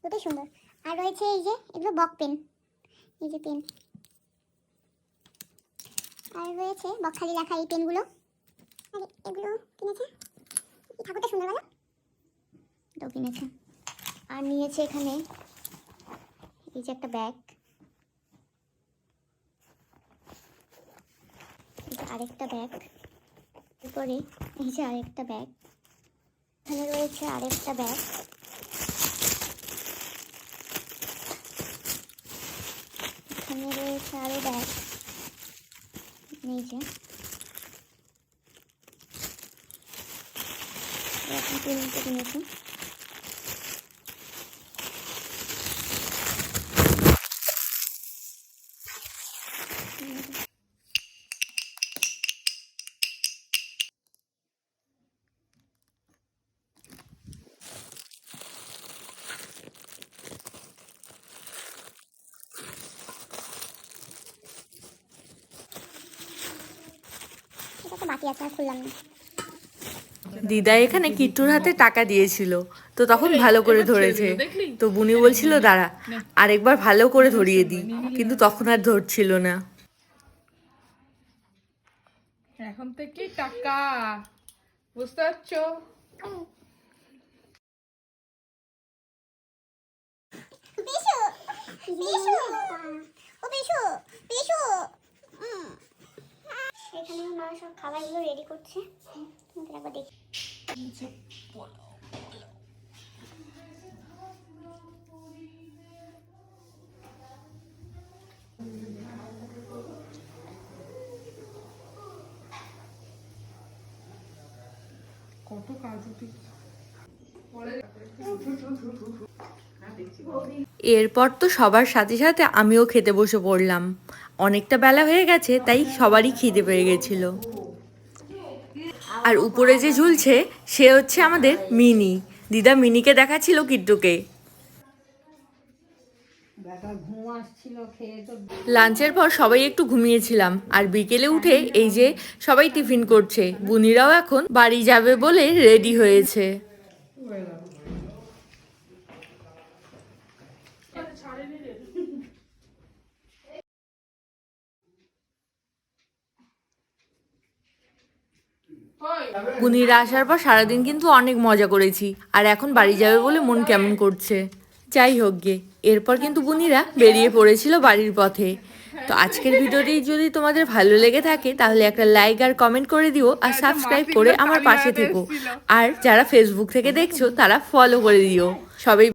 দুটোই সুন্দর। আর রয়েছে এই যে এগুলো বক পেন, এই যে পেন। আর রয়েছে বকখালি লেখা এই পেনগুলো। আর এগুলো কিনেছে, ঠাকুরটা সুন্দর বলো, এটাও কিনেছে। আর নিয়েছে এখানে এই যে একটা ব্যাগ, আরেকটা ব্যাগ, উপরে এই যে আরেকটা ব্যাগ, এখানে রয়েছে আরেকটা ব্যাগ, এখানে রয়েছে আরো ব্যাগ, এই যে এখন তিনটে কিনেছি। বাকি আছে, আর খুললাম না। দিদা এখানে কিট্টুর হাতে টাকা দিয়েছিল, তো তখন ভালো করে ধরেছে। তো বুনি বলছিল দাঁড়া আরেকবার ভালো করে ধরিয়ে দিই, কিন্তু তখন আর ধরছিল না। এখন থেকে টাকা, বুঝতে পারছো? পিশু পিশু ও পিশু পিশু। এখানে মা সব খাবারগুলো রেডি করছে, তোমাদের একবার দেখি। কত কাজ উঠে এরপর তো সবার সাথে সাথে আমিও খেতে বসে পড়লাম। অনেকটা বেলা হয়ে গেছে, তাই সবারই খিদে পেয়ে গেছিল। আর উপরে যে ঝুলছে সে হচ্ছে আমাদের মিনি। দিদা মিনিকে দেখাচ্ছিল কিট্টুকে। লাঞ্চের পর সবাই একটু ঘুমিয়েছিলাম, আর বিকেলে উঠে এই যে সবাই টিফিন করছে। বুনিরাও এখন বাড়ি যাবে বলে রেডি হয়েছে। বুনিরা আসার পর সারাদিন কিন্তু অনেক মজা করেছি, আর এখন বাড়ি যাবে বলে মন কেমন করছে। যাই হোক গে, এরপর কিন্তু বুনিরা বেরিয়ে পড়েছিল বাড়ির পথে। তো আজকের ভিডিওটি যদি তোমাদের ভালো লেগে থাকে তাহলে একটা লাইক আর কমেন্ট করে দিও, আর সাবস্ক্রাইব করে আমার পাশে থেকো। আর যারা ফেসবুক থেকে দেখছো তারা ফলো করে দিও। সবাই